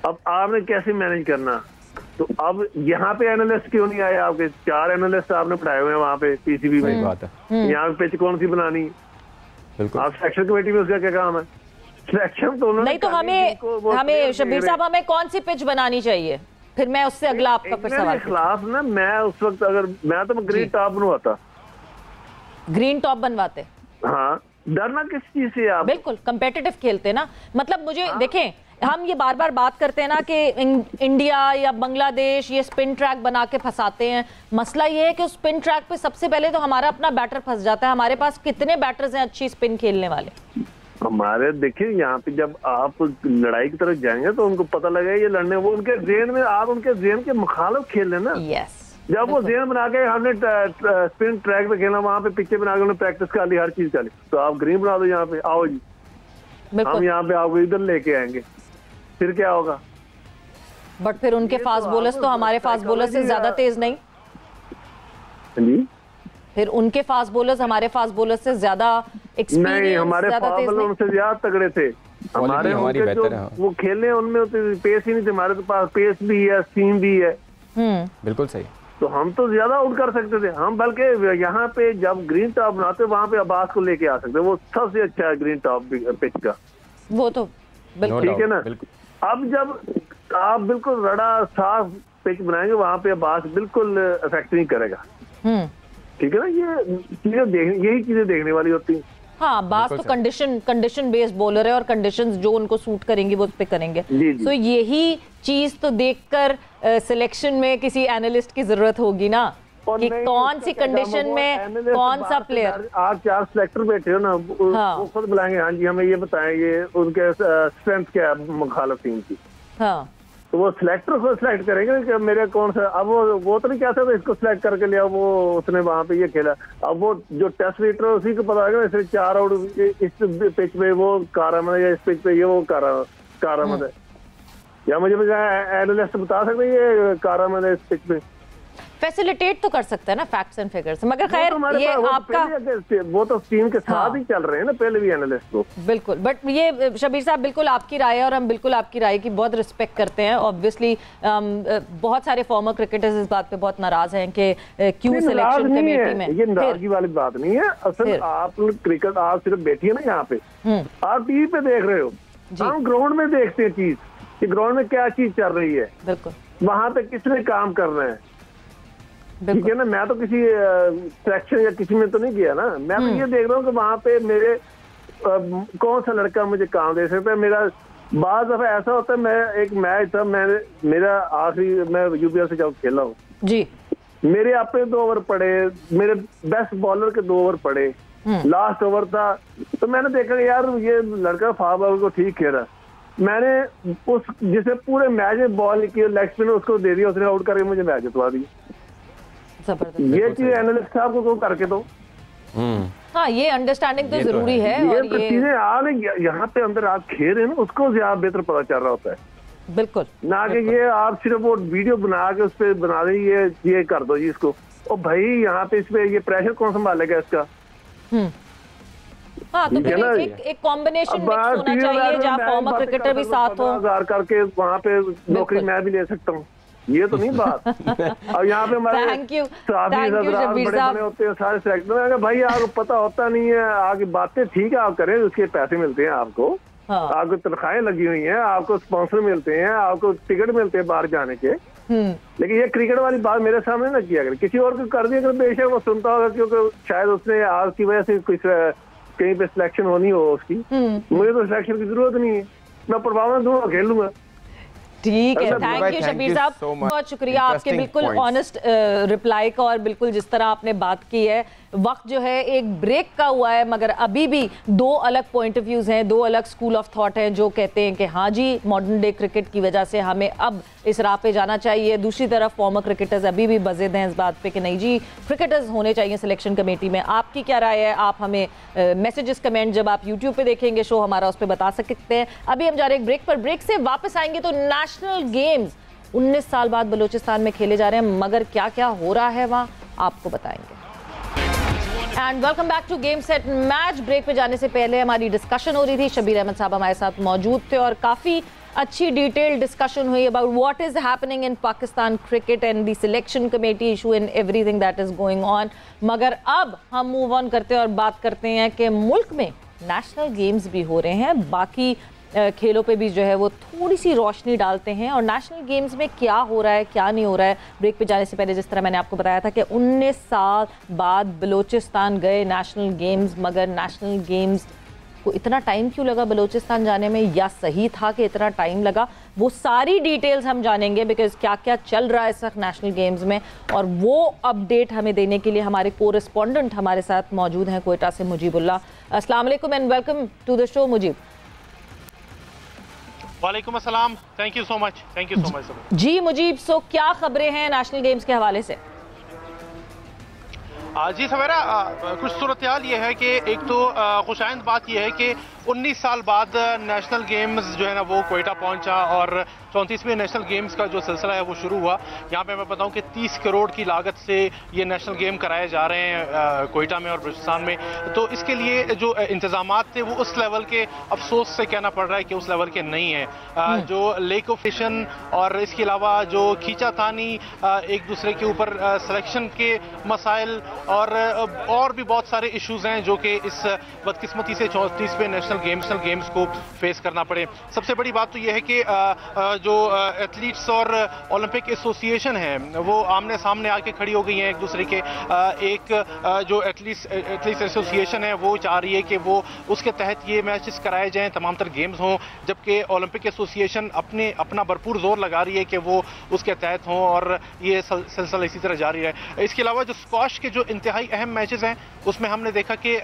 अब आपने कैसे मैनेज करना, तो अब यहाँ पे एनालिस्ट क्यों नहीं आए? आपके 4 एनालिस्ट आपने पढ़ाए हुए हैं वहाँ पे पीसीबी में। बात है। यहाँ पे पिच कौन सी बनानी? आप सेक्शन कमेटी में उसका क्या काम है? सिलेक्शन तो नहीं, तो हमें शबीर साहब, हमें कौन सी पिच बनानी चाहिए? फिर मैं उससे अगला आपका फिर सवाल खिलाफ ना, मैं उस वक्त अगर मैं तो ग्रीन टॉप बनवाता। ग्रीन टॉप बनवाते? हाँ, डरना किस चीज से? आप बिल्कुल कंपेटिटिव खेलते ना। मतलब मुझे देखें, हम ये बार बार बात करते हैं ना कि इंडिया या बांग्लादेश ये स्पिन ट्रैक बना के फंसाते हैं। मसला ये है कि उस स्पिन ट्रैक पे सबसे पहले तो हमारा अपना बैटर फंस जाता है। हमारे पास कितने बैटर्स हैं अच्छी स्पिन खेलने वाले? हमारे देखिए यहाँ पे जब आप लड़ाई की तरफ जाएंगे तो उनको पता लगेगा ये लड़ने, वो उनके जेन में, आप उनके जेन के मुखालिफ खेल लेना। यस, जब वो जेन बना के हमने स्पिन ट्रैक पे खेलना, वहाँ पे पिक्चर बना के उन्होंने प्रैक्टिस कर ली, हर चीज कर ली, तो आप ग्रीन बना दो यहाँ पे, आओ जी हम यहाँ पे आपको इधर लेके आएंगे, फिर क्या होगा? बट फिर उनके फास्ट बॉलर्स तो हमारे फास्ट बॉलर से ज्यादा तेज नहीं जी। फिर उनके फास्ट बॉलर्स हमारे फास्ट बॉलर से ज्यादा एक्सपीरियंस, नहीं, हमारे फास्ट बॉलर उनसे ज्यादा तगड़े थे। हमारे जो वो खेलने उनमें पेस ही नहीं थे, हमारे तो पास पेस भी है, सीम भी है। बिल्कुल सही। तो हम तो ज्यादा आउट कर सकते थे। हम बल्कि यहाँ पे जब ग्रीन टॉप बनाते वहाँ पे अब्बास को लेके आ सकते, वो सबसे अच्छा है ग्रीन टॉप पिच का, वो तो बिल्कुल ठीक है ना। अब जब आप बिल्कुल रड़ा साफ पिच बनाएंगे, वहाँ पे अब्बास बिल्कुल इफेक्ट नहीं करेगा। ठीक है ना, ये चीजें यही चीजें देखने वाली होती हैं। हाँ, बात तो कंडीशन बेस्ड बॉलर है और कंडीशंस जो उनको सूट करेंगे वो उस पे करेंगे। तो यही चीज तो देखकर सिलेक्शन में किसी एनालिस्ट की जरूरत होगी ना कि कौन सी कंडीशन में कौन सा प्लेयर। आप 4 सिलेक्टर बैठे हो ना, वो खुद बुलाएंगे, हाँ जी हमें ये बताएं ये उनके स्ट्रेंथ क्या है मुखालिफ टीम की। हाँ, तो वो सिलेक्टर को सिलेक्ट करेंगे कि मेरे कौन सा। अब वो तो नहीं कह सकते इसको सिलेक्ट करके लिया, वो उसने वहां पे ये खेला। अब वो जो टेस्ट लीडर है उसी को पता है इसने 4 आउट इस पिच पे वो कारामद है, या इस पिच पे ये वो कारामद है, या मुझे एनालिस्ट बता सकते ये कारामद है इस पिच पे। फैसिलिटेट तो कर सकता है ना फैक्ट्स एंड फिगर्स, मगर खैर ये आपका वो तो टीम के साथ ही चल रहे हैं ना पहले भी एनालिस्ट तो। बिल्कुल, बट ये शबीर साहब बिल्कुल आपकी राय है और हम बिल्कुल आपकी राय की बहुत रिस्पेक्ट करते हैं। ऑब्वियसली बहुत सारे फॉर्मर क्रिकेटर्स इस बात पे बहुत नाराज हैं कि क्यों सिलेक्शन कमेटी में। ये नाराजगी वाली बात नहीं है, असल आप क्रिकेट आप सिर्फ बैठिए ना यहाँ पे, आप टीवी पे देख रहे हो, हम ग्राउंड में देखते हैं चीज कि ग्राउंड में क्या चीज चल रही है, बिल्कुल वहां पे किसने काम करना है। ठीक है ना, मैं तो किसी सिलेक्शन या किसी में तो नहीं गया ना, मैं तो ये देख रहा हूँ कि वहां पे मेरे कौन सा लड़का मुझे काम दे सकता है। मेरा बार दफा ऐसा होता है, मैं एक मैच था, मेरा आखिरी मैं यूपीएल से जब खेला हूँ जी, मेरे अपने 2 ओवर पड़े, मेरे बेस्ट बॉलर के 2 ओवर पड़े, लास्ट ओवर था, तो मैंने देखा यार ये लड़का फास्ट बॉलर को ठीक खेल रहा, मैंने उस जिसे पूरे मैच में बॉल की लेग स्पिन उसको दे दिया, उसने आउट करके मुझे मैच जितवा दी। ये चीज एनालिस्ट साहब को करके दो। हाँ, ये अंडरस्टैंडिंग तो जरूरी है। और ये चीजें आप यहाँ पे अंदर आप खेल रहे हैं ना, उसको ज्यादा बेहतर पता चल रहा होता है, बिल्कुल ना कि ये आप सिर्फ वो वीडियो बना के उस पर बना रही ये कर दो जी इसको, और भाई यहाँ पे इस पे ये प्रेशर कौन संभालेगा इसका। हाँ, तो फिर एक कॉम्बिनेशन मिक्स होना चाहिए जहाँ फॉर्मर क्रिकेटर भी साथ हो। 10,000 करके वहाँ पे नौकरी मैं भी ले सकता हूँ, ये तो नहीं बात। अब यहाँ पे हमारे बड़े होते हैं सारे सेक्टर, भाई आपको पता होता नहीं है, आगे बातें ठीक है आप करें, उसके पैसे मिलते हैं आपको, आपको तनख्वाहें लगी हुई हैं, आपको स्पॉन्सर मिलते हैं, आपको टिकट मिलते हैं बाहर जाने के, लेकिन ये क्रिकेट वाली बात मेरे सामने ना किया करें, किसी और को कर दिया अगर बेशक वो सुनता होगा, क्योंकि शायद उसने आज की वजह से कुछ कहीं पे सिलेक्शन होनी हो उसकी, मुझे तो सिलेक्शन की जरूरत नहीं है, मैं परफॉर्मेंस दूंगा खेल लूंगा। ठीक है, थैंक यू शबीर साहब, बहुत शुक्रिया आपके बिल्कुल ऑनेस्ट रिप्लाई का और बिल्कुल जिस तरह आपने बात की है। वक्त जो है एक ब्रेक का हुआ है, मगर अभी भी दो अलग पॉइंट ऑफ व्यूज हैं, दो अलग स्कूल ऑफ थॉट हैं जो कहते हैं कि हाँ जी मॉडर्न डे क्रिकेट की वजह से हमें अब इस राह पे जाना चाहिए। दूसरी तरफ फॉर्मर क्रिकेटर्स अभी भी बज़िद हैं इस बात पे कि नहीं जी क्रिकेटर्स होने चाहिए सिलेक्शन कमेटी में। आपकी क्या राय है? आप हमें मैसेजेस कमेंट जब आप यूट्यूब पे देखेंगे शो हमारा उस पर बता सकते हैं। अभी हम जा रहे हैं ब्रेक पर, ब्रेक से वापस आएंगे तो नेशनल गेम्स 19 साल बाद बलूचिस्तान में खेले जा रहे हैं, मगर क्या क्या हो रहा है वहाँ आपको बताएंगे। And welcome back to game set match. Break पे जाने से पहले हमारी डिस्कशन हो रही थी, शबीर अहमद साहब हमारे साथ मौजूद थे और काफ़ी अच्छी डिटेल डिस्कशन हुई about what is happening in Pakistan cricket and the selection committee issue and everything that is going on. मगर अब हम मूव ऑन करते हैं और बात करते हैं कि मुल्क में नेशनल गेम्स भी हो रहे हैं, बाकी खेलों पे भी जो है वो थोड़ी सी रोशनी डालते हैं और नेशनल गेम्स में क्या हो रहा है क्या नहीं हो रहा है। ब्रेक पे जाने से पहले जिस तरह मैंने आपको बताया था कि 19 साल बाद बलूचिस्तान गए नेशनल गेम्स, मगर नेशनल गेम्स को इतना टाइम क्यों लगा बलूचिस्तान जाने में, या सही था कि इतना टाइम लगा, वो सारी डिटेल्स हम जानेंगे बिकॉज क्या क्या चल रहा है इस वक्त नेशनल गेम्स में। और वो अपडेट हमें देने के लिए हमारे कोरेस्पोंडेंट हमारे साथ मौजूद हैं कोयटा से मुजीबुल्लाह। अस्सलाम वालेकुम and welcome to the show Mujib. वालेकुम अस्सलाम, thank you so much ji Mujib. So क्या खबरें हैं नेशनल गेम्स के हवाले से? जी सवेरा, कुछ सूरत हाल ये है कि एक तो खुशाइंद बात यह है कि 19 साल बाद नेशनल गेम्स जो है ना वो कोयटा पहुंचा और 34वें नेशनल गेम्स का जो सिलसिला है वो शुरू हुआ। यहाँ पे मैं बताऊं कि 30 करोड़ की लागत से ये नेशनल गेम कराए जा रहे हैं कोयटा में और बलूचिस्तान में। तो इसके लिए जो इंतजामात थे वो उस लेवल के, अफसोस से कहना पड़ रहा है कि उस लेवल के नहीं है। जो लेक ऑफ फिशन और इसके अलावा जो खींचातानी एक दूसरे के ऊपर सिलेक्शन के मसाइल और भी बहुत सारे इश्यूज हैं जो कि इस बदकिस्मती से 34वें नेशनल गेम्स को फेस करना पड़े। सबसे बड़ी बात तो यह है कि जो एथलीट्स और ओलंपिक एसोसिएशन है वो आमने सामने आके खड़ी हो गई हैं एक दूसरे के। एक जो एथलीट्स एसोसिएशन है वो चाह रही है कि वो उसके तहत ये मैचेस कराए जाएं, तमाम तर गेम्स हों, जबकि ओलंपिक एसोसिएशन अपना भरपूर जोर लगा रही है कि वो उसके तहत हों और ये सिलसिला इसी तरह जारी है। इसके अलावा जो स्क्वाश के जो इंतहाई अहम मैचेस हैं उसमें हमने देखा कि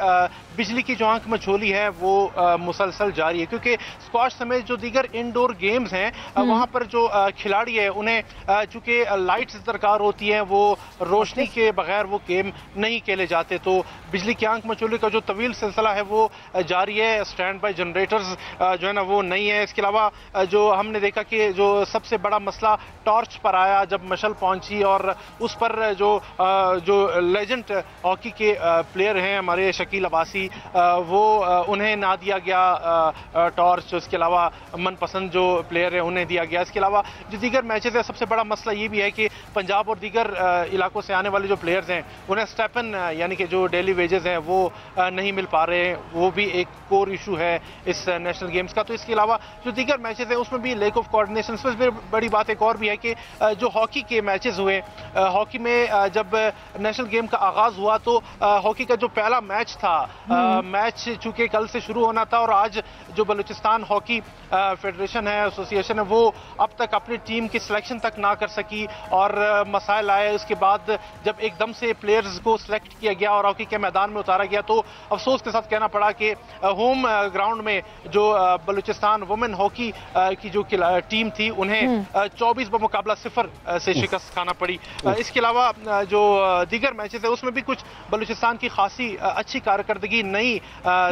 बिजली की जो आंख मचोली है वो मुसलसल जारी है, क्योंकि स्क्वाश समेत जो दीगर इंडोर गेम्स हैं वहां पर जो खिलाड़ी है उन्हें चूंकि लाइट्स दरकार होती हैं, वो रोशनी के बगैर वो गेम नहीं खेले जाते। तो बिजली की आंख मचोली का जो तवील सिलसिला है वो जारी है। स्टैंड बाय जनरेटर्स जो है ना वो नहीं है। इसके अलावा जो हमने देखा कि जो सबसे बड़ा मसला टॉर्च पर आया जब मशल पहुंची और उस पर जो लेजेंड हॉकी के प्लेयर हैं हमारे शकील अब्बासी, वो उन्हें ना दिया गया टॉर्च। इसके अलावा मनपसंद जो प्लेयर है उन्हें दिया गया। इसके अलावा जो दीगर मैचेस है, सबसे बड़ा मसला ये भी है कि पंजाब और दीगर इलाकों से आने वाले जो प्लेयर्स हैं उन्हें स्टेपन यानी कि जो डेली वेजेस हैं वो नहीं मिल पा रहे हैं, वो भी एक कोर इशू है इस नेशनल गेम्स का। तो इसके अलावा जो दीगर मैचेस हैं उसमें भी लैक ऑफ कोऑर्डिनेशन। सबसे बड़ी बात एक और भी है कि जो हॉकी के मैचेस हुए, हॉकी में जब नेशनल गेम का आगाज हुआ तो हॉकी का जो पहला मैच था, मैच चूंकि कल से शुरू होना था और आज जो बलूचिस्तान हॉकी फेडरेशन है, एसोसिएशन है, वो अब तक अपनी टीम की सिलेक्शन तक ना कर सकी और मसाइल आए। उसके बाद जब एकदम से प्लेयर्स को सिलेक्ट किया गया और हॉकी के मैदान में उतारा गया तो अफसोस के साथ कहना पड़ा कि होम ग्राउंड में जो बलूचिस्तान वुमेन हॉकी की जो टीम थी उन्हें 24 बमुकाबला 0 से शिकस्त खाना पड़ी। इसके अलावा जो दीगर मैचेस है उसमें भी कुछ बलूचिस्तान की खासी अच्छी कारकर्दगी नहीं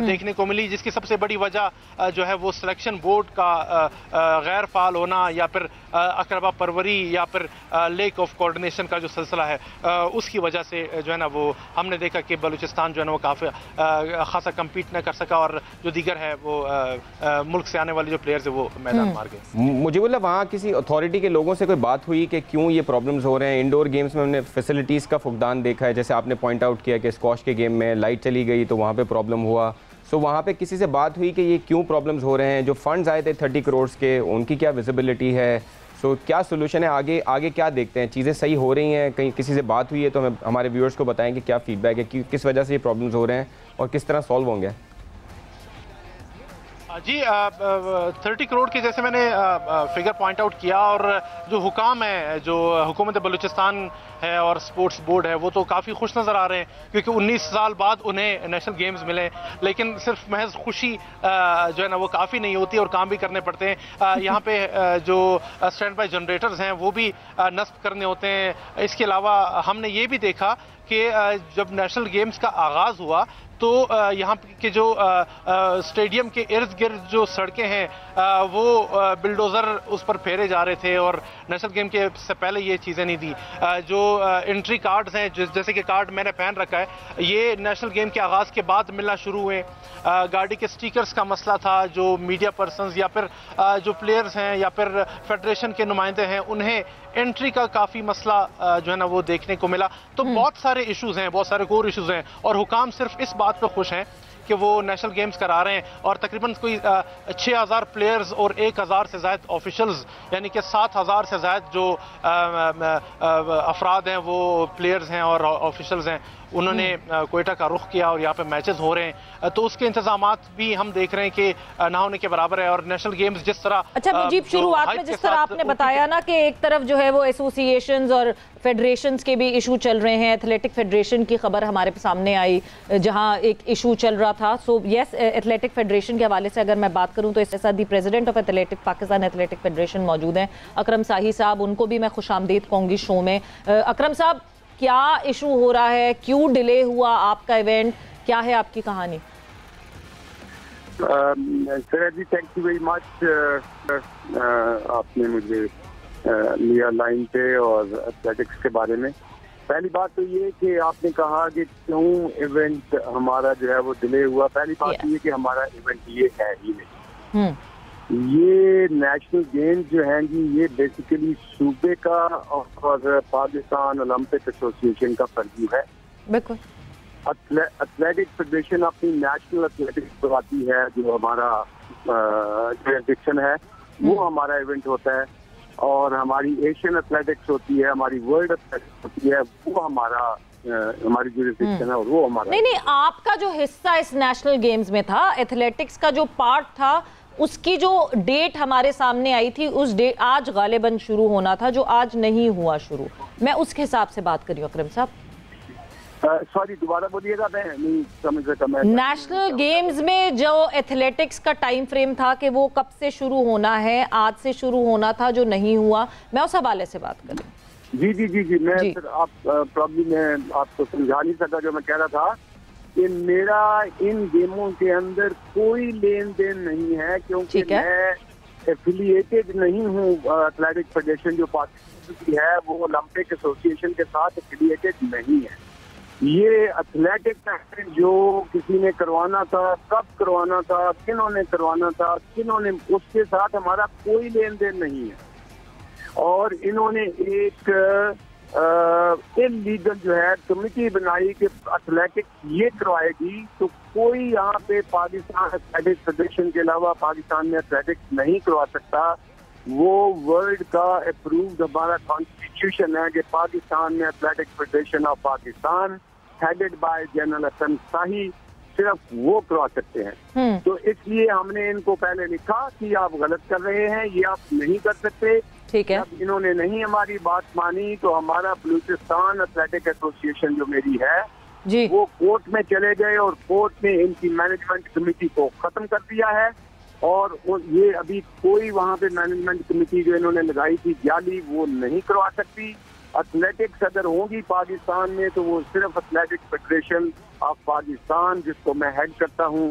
देखने को मिली, जिसकी सबसे बड़ी वजह जो है वो सिलेक्शन बोर्ड का गैर फाल होना या फिर अकरबा परवरी या फिर लेक ऑफ कोऑर्डिनेशन का जो सिलसिला है उसकी वजह से जो है ना वो हमने देखा कि बलूचिस्तान जो है ना वो काफ़ी खासा कम्पीट न कर सका और जो दीगर है वो मुल्क से आने वाले जो प्लेयर्स है वो मैदान मार गए। मुझे बोला वहाँ किसी अथॉरिटी के लोगों से कोई बात हुई कि क्यों ये प्रॉब्लम्स हो रहे हैं? इंडोर गेम्स में हमने फैसिलिटीज़ का फुकदान देखा है, जैसे आपने पॉइंट आउट किया कि स्क्वाश के गेम में लाइट चली गई तो वहाँ पे प्रॉब्लम हुआ। सो वहाँ पे किसी से बात हुई कि ये क्यों प्रॉब्लम्स हो रहे हैं? जो फंड्स आए थे 30 करोड़ के, उनकी क्या विजिबिलिटी है? सो क्या सोल्यूशन है? आगे क्या देखते हैं? चीज़ें सही हो रही हैं? कहीं किसी से बात हुई है तो हमें हमारे व्यूअर्स को बताएं कि क्या फीडबैक है, कि किस वजह से ये प्रॉब्लम्स हो रहे हैं और किस तरह सॉल्व होंगे। जी 30 करोड़ के जैसे मैंने फिगर पॉइंट आउट किया, और जो हुकाम है, जो हुकूमत बलूचिस्तान है और स्पोर्ट्स बोर्ड है, वो तो काफ़ी खुश नज़र आ रहे हैं क्योंकि 19 साल बाद उन्हें नेशनल गेम्स मिले। लेकिन सिर्फ महज खुशी जो है ना वो काफ़ी नहीं होती और काम भी करने पड़ते हैं। यहाँ पे जो स्टैंड बाय जनरेटर्स हैं वो भी नस्ब करने होते हैं। इसके अलावा हमने ये भी देखा कि जब नेशनल गेम्स का आगाज़ हुआ तो यहाँ के जो स्टेडियम के इर्द गिर्द जो सड़कें हैं वो बिल्डोज़र उस पर फेरे जा रहे थे, और नेशनल गेम के से पहले ये चीज़ें नहीं थी। जो एंट्री कार्ड्स हैं, जैसे कि कार्ड मैंने पहन रखा है, ये नेशनल गेम के आगाज़ के बाद मिलना शुरू हुए। गाड़ी के स्टिकर्स का मसला था, जो मीडिया पर्सनस या फिर जो प्लेयर्स हैं या फिर फेडरेशन के नुमाइंदे हैं, उन्हें एंट्री का काफ़ी मसला जो है ना वो देखने को मिला। तो बहुत सारे इश्यूज़ हैं, बहुत सारे कोर इश्यूज़ हैं, और हुकाम सिर्फ इस बात पर खुश हैं कि वो नेशनल गेम्स करा रहे हैं। और तकरीबन कोई 6000 प्लेयर्स और 1000 से ज़्यादा ऑफिशल्स, यानी कि 7000 से ज़्यादा जो अफराद हैं, वो प्लेयर्स हैं और ऑफिशल्स हैं, उन्होंने कोयटा का रुख किया और यहाँ पे मैचेस हो रहे हैं। तो उसके इंतजामात भी हम देख रहे हैं कि ना होने के बराबर है। और नेशनल गेम्स जिस तरह, अच्छा मुजीब, शुरुआत में जिस तरह आपने बताया ना कि एक तरफ जो है वो एसोसिएशंस और फेडरेशंस के भी इशू चल रहे हैं, एथलेटिक फेडरेशन की खबर हमारे सामने आई जहां एक इशू चल रहा था। सो यस, एथलेटिक फेडरेशन के हवाले से अगर मैं बात करूं तो इसके साथ दी president of athletic Pakistan athletic federation मौजूद हैं, अकरम साही साहब। उनको भी मैं खुशामदीद कहूंगी शो में। अकरम साहब, क्या इशू हो रहा है, क्यों डिले हुआ आपका इवेंट, क्या है आपकी कहानी? Sir ji, thank you very much. आपने मुझे लिया लाइन पे और एथलेटिक्स के बारे में। पहली बात तो ये कि आपने कहा कि क्यों इवेंट हमारा जो है वो डिले हुआ। पहली बात ये कि हमारा इवेंट ये है ही नहीं। ये नेशनल गेम्स जो हैं जी, ये बेसिकली सूबे का और पाकिस्तान ओलंपिक एसोसिएशन का पर्व्यू है। बिल्कुल। एथलेटिक फेडरेशन अपनी नेशनल एथलेटिक्स करवाती है, जो हमारा जुरिसडिक्शन है, वो हमारा इवेंट होता है। और हमारी एशियन एथलेटिक्स होती है, हमारी वर्ल्ड एथलेटिक्स होती है, वो हमारी जुरिसडिक्शन है और वो हमारा। नहीं, आपका जो हिस्सा इस नेशनल गेम्स में था, एथलेटिक्स का जो पार्ट था, उसकी जो डेट हमारे सामने आई थी, उस डेट आज गालिबन शुरू होना था, जो आज नहीं हुआ शुरू। मैं उसके हिसाब से बात करी अकरम साहब। सॉरी, दोबारा बोलिएगा, मैं नहीं समझ सका। मैं नेशनल गेम्स में जो एथलेटिक्स का टाइम फ्रेम था कि वो कब से शुरू होना है, आज से शुरू होना था, जो नहीं हुआ, मैं उस हवाले से बात करूँ। जी जी जी जी मैं फिर आप प्रॉब्लम में आपको समझा नहीं सका। जो मैं कह रहा था कि मेरा इन गेमों के अंदर कोई लेन देन नहीं है, क्योंकि मैं एफिलिएटेड नहीं हूँ। एथलेटिक फेडरेशन जो पाकिस्तान की है वो ओलंपिक एसोसिएशन के साथ एफिलिएटेड नहीं है। ये एथलेटिक जो किसी ने करवाना था, कब करवाना था, किन्होंने करवाना था, किन्होंने, उसके साथ हमारा कोई लेन देन नहीं है। और इन्होंने एक इलीगल जो है कमेटी बनाई कि एथलेटिक्स ये करवाएगी, तो कोई यहाँ पे पाकिस्तान एथलेटिक्स फेडरेशन के अलावा पाकिस्तान में एथलेटिक्स नहीं करवा सकता। वो वर्ल्ड का अप्रूव्ड हमारा कॉन्स्टिट्यूशन है कि पाकिस्तान में athletics federation of Pakistan headed by general Hasan Shahi, सिर्फ वो करवा सकते हैं। तो इसलिए हमने इनको पहले लिखा कि आप गलत कर रहे हैं, ये आप नहीं कर सकते। ठीक है। जब इन्होंने नहीं हमारी बात मानी तो हमारा बलूचिस्तान एथलेटिक एसोसिएशन जो मेरी है जी, वो कोर्ट में चले गए और कोर्ट ने इनकी मैनेजमेंट कमेटी को खत्म कर दिया है। और ये अभी कोई वहाँ पे मैनेजमेंट कमेटी जो इन्होंने लगाई थी जाली, वो नहीं करवा सकती। एथलेटिक्स अगर होगी पाकिस्तान में तो वो सिर्फ एथलेटिक फेडरेशन ऑफ पाकिस्तान, जिसको मैं हेड करता हूँ,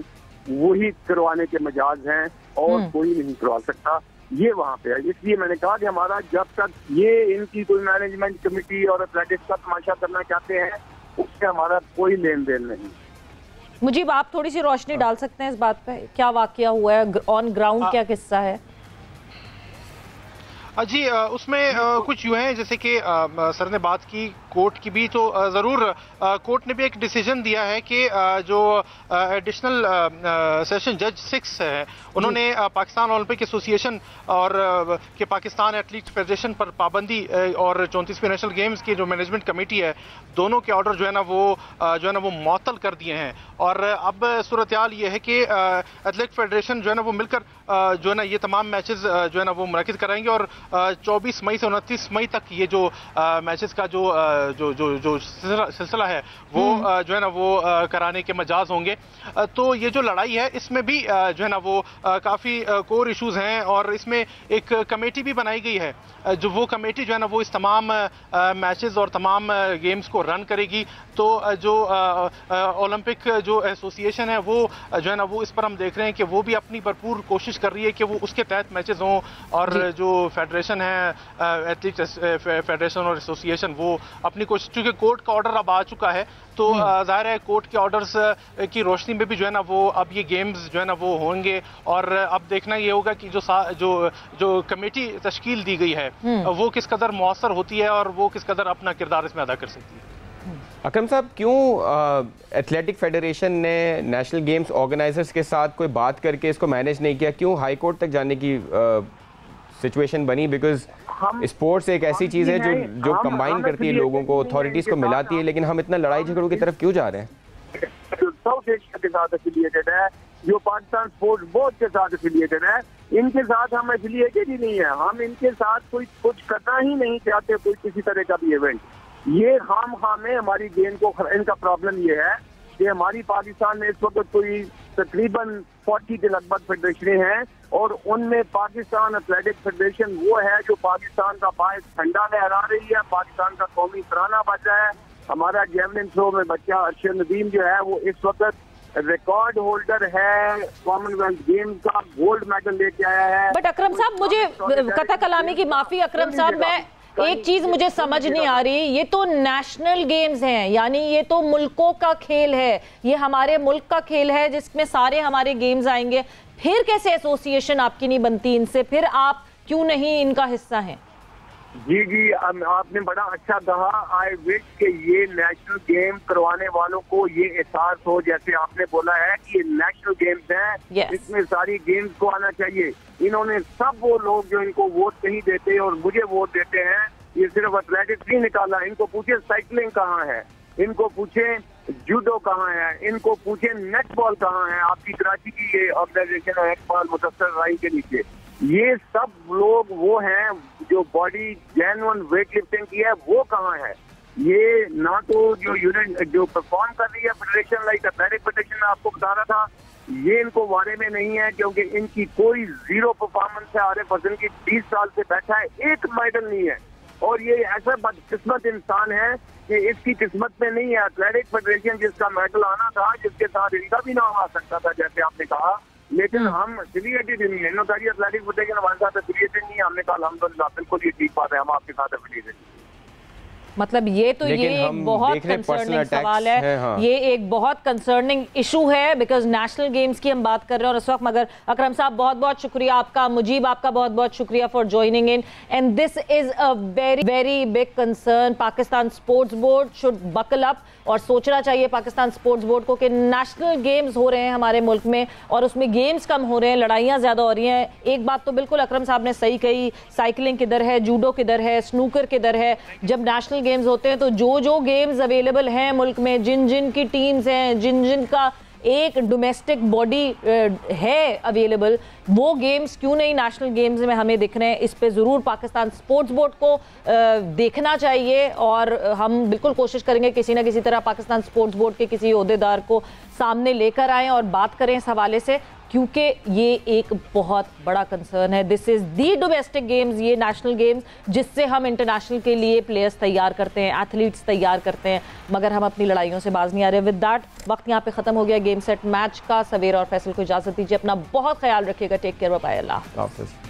वही करवाने के मजाज हैं और कोई नहीं करवा सकता। ये वहाँ पे है। इसलिए मैंने कहा कि हमारा जब तक ये इनकी कोई मैनेजमेंट कमेटी और एथलेटिक्स का तमाशा करना चाहते हैं, उससे हमारा कोई लेन देन नहीं। मुझीब, आप थोड़ी सी रोशनी डाल सकते हैं इस बात पे, क्या वाकया हुआ है ऑन ग्राउंड, क्या किस्सा है? जी, उसमें कुछ यूँ है जैसे कि सर ने बात की, कोर्ट की भी, तो ज़रूर कोर्ट ने भी एक डिसीजन दिया है कि जो एडिशनल सेशन जज 6 है उन्होंने पाकिस्तान ओलंपिक एसोसिएशन और के पाकिस्तान एथलीट फेडरेशन पर पाबंदी और 34वीं नेशनल गेम्स की जो मैनेजमेंट कमेटी है दोनों के ऑर्डर जो है ना वो मुअत्तल कर दिए हैं। और अब सूरत हाल ये है कि एथलेटिक फेडरेशन जो है ना वो मिलकर जो है ना ये तमाम मैचेस जो है ना वो मुनक्किद कराएंगे और 24 मई से 29 मई तक ये जो मैचेस का जो सिलसिला है वो जो है ना वो कराने के मजाज होंगे। तो ये जो लड़ाई है इसमें भी जो है ना वो काफ़ी कोर इश्यूज हैं और इसमें एक कमेटी भी बनाई गई है जो वो कमेटी जो है ना वो इस तमाम मैचेस और तमाम गेम्स को रन करेगी। तो जो ओलंपिक जो एसोसिएशन है वो जो है ना वो इस पर हम देख रहे हैं कि वो भी अपनी भरपूर कोशिश कर रही है कि वो उसके तहत मैचेस हों और जो फेडरेशन है एथलीट फेडरेशन और एसोसिएशन वो अपनी कोशिश, चूंकि कोर्ट का ऑर्डर अब आ चुका है तो जाहिर है कोर्ट के ऑर्डर्स की रोशनी में भी जो है ना वो अब ये गेम्स जो है ना वो होंगे और अब देखना ये होगा कि जो कमेटी तश्कील दी गई है वो किस कदर मौसर होती है और वो किस कदर अपना किरदार इसमें अदा कर सकती है। अकरम साहब, क्यों एथलेटिक फेडरेशन ने नेशनल गेम्स ऑर्गेनाइजर्स के साथ कोई बात करके इसको मैनेज नहीं किया? क्यों हाई कोर्ट तक जाने की सिचुएशन बनी? बिकॉज स्पोर्ट्स एक ऐसी चीज़ है जो कंबाइन करती है लोगों को, अथॉरिटीज़ को मिलाती है, लेकिन हम इतना लड़ाई झगड़ों की तरफ क्यों जा रहे हैं? साउथ एशिया के साथ एफिलिएटेड है, जो पाकिस्तान स्पोर्ट्स बोर्ड के साथ एफिलिएटेड है, इनके साथ हम एफिलिएटेड ही नहीं है। हम इनके साथ कोई कुछ करना ही नहीं चाहते, कोई किसी तरह का भी इवेंट। ये खाम है हमारी गेम को। इनका प्रॉब्लम ये है कि हमारी पाकिस्तान में इस वक्त कोई तकरीबन 40 के लगभग फेडरेशनें हैं और उनमें पाकिस्तान एथलेटिक फेडरेशन वो है जो पाकिस्तान का बायस झंडा लहरा रही है, पाकिस्तान का कौमी तराना बजा है। हमारा जेवलिन थ्रो में बच्चा अरशद नदीम जो है वो इस वक्त रिकॉर्ड होल्डर है कॉमनवेल्थ गेम्स का, गोल्ड मेडल लेके आया है। बट अकरम साहब, मुझे कथा कलामी की माफी अकरम साहब, मैं एक चीज मुझे समझ नहीं आ रही, ये तो नेशनल गेम्स हैं, यानी ये तो मुल्कों का खेल है, ये हमारे मुल्क का खेल है जिसमें सारे हमारे गेम्स आएंगे, फिर कैसे एसोसिएशन आपकी नहीं बनती इनसे? फिर आप क्यों नहीं इनका हिस्सा हैं? जी आपने बड़ा अच्छा कहा। आई विश कि ये नेशनल गेम करवाने वालों को ये एहसास हो, जैसे आपने बोला है कि ये नेशनल गेम्स हैं इसमें सारी गेम्स को आना चाहिए। इन्होंने सब वो लोग जो इनको वोट नहीं देते और मुझे वोट देते हैं, ये सिर्फ एथलेटिक्स नहीं निकाला। इनको पूछे साइकिलिंग कहाँ है, इनको पूछे जूडो कहाँ है, इनको पूछे नेटबॉल कहाँ है। आपकी कराची की ये ऑर्गेनाइजेशन है इकबाल मुदस्सर राई के नीचे, ये सब लोग वो हैं जो बॉडी जेन्युइन वेट लिफ्टिंग की है, वो कहाँ है? ये ना तो जो यूनिट जो परफॉर्म कर रही है फेडरेशन लाइक एथलेटिक फेडरेशन में आपको बता रहा था, ये इनको बारे में नहीं है क्योंकि इनकी कोई जीरो परफॉर्मेंस है। आरिफ हसन की 20 साल से बैठा है, एक मेडल नहीं है और ये ऐसा बदकिस्मत इंसान है कि इसकी किस्मत में नहीं है। एथलेटिक फेडरेशन जिसका मेडल आना था, जिसके साथ इनका भी नाम आ सकता था जैसे आपने कहा, लेकिन हम एफिलिएटेड नहीं है। एथलेटिक फेडरेशन हमारे साथ एफिलिएटेड नहीं है। हमने कहा अल्हम्दुलिल्लाह, बिल्कुल ये ठीक बात है, हम आपके साथ एफिलिएटेड। मतलब ये तो ये एक बहुत कंसर्निंग सवाल है, हाँ। ये एक बहुत कंसर्निंग इशू है बिकॉज नेशनल गेम्स की हम बात कर रहे हैं और इस वक्त। मगर अकरम साहब बहुत बहुत शुक्रिया आपका, मुजीब आपका बहुत बहुत शुक्रिया for joining in, and this is a very very big concern. Pakistan sports board should buckle up और सोचना चाहिए पाकिस्तान स्पोर्ट्स बोर्ड को कि नेशनल गेम्स हो रहे हैं हमारे मुल्क में और उसमें गेम्स कम हो रहे हैं, लड़ाइयाँ ज़्यादा हो रही हैं। एक बात तो बिल्कुल अकरम साहब ने सही कही, साइकिलिंग किधर है, जूडो किधर है, स्नूकर किधर है। जब नेशनल गेम्स होते हैं तो जो गेम्स अवेलेबल हैं मुल्क में, जिन की टीम्स हैं, जिन का एक डोमेस्टिक बॉडी है अवेलेबल, वो गेम्स क्यों नहीं नेशनल गेम्स में हमें दिख रहे हैं? इस पे ज़रूर पाकिस्तान स्पोर्ट्स बोर्ड को देखना चाहिए और हम बिल्कुल कोशिश करेंगे किसी ना किसी तरह पाकिस्तान स्पोर्ट्स बोर्ड के किसी ओहदेदार को सामने लेकर आएँ और बात करें इस हवाले से, क्योंकि ये एक बहुत बड़ा कंसर्न है। This is the domestic games, ये नेशनल गेम्स जिससे हम इंटरनेशनल के लिए प्लेयर्स तैयार करते हैं, एथलीट्स तैयार करते हैं, मगर हम अपनी लड़ाइयों से बाज नहीं आ रहे। विद दैट वक्त यहाँ पे खत्म हो गया गेम सेट मैच का। सवेर और फैसल को इजाजत दीजिए, अपना बहुत ख्याल रखिएगा। टेक केयर, बाय, अल्लाह हाफिज़।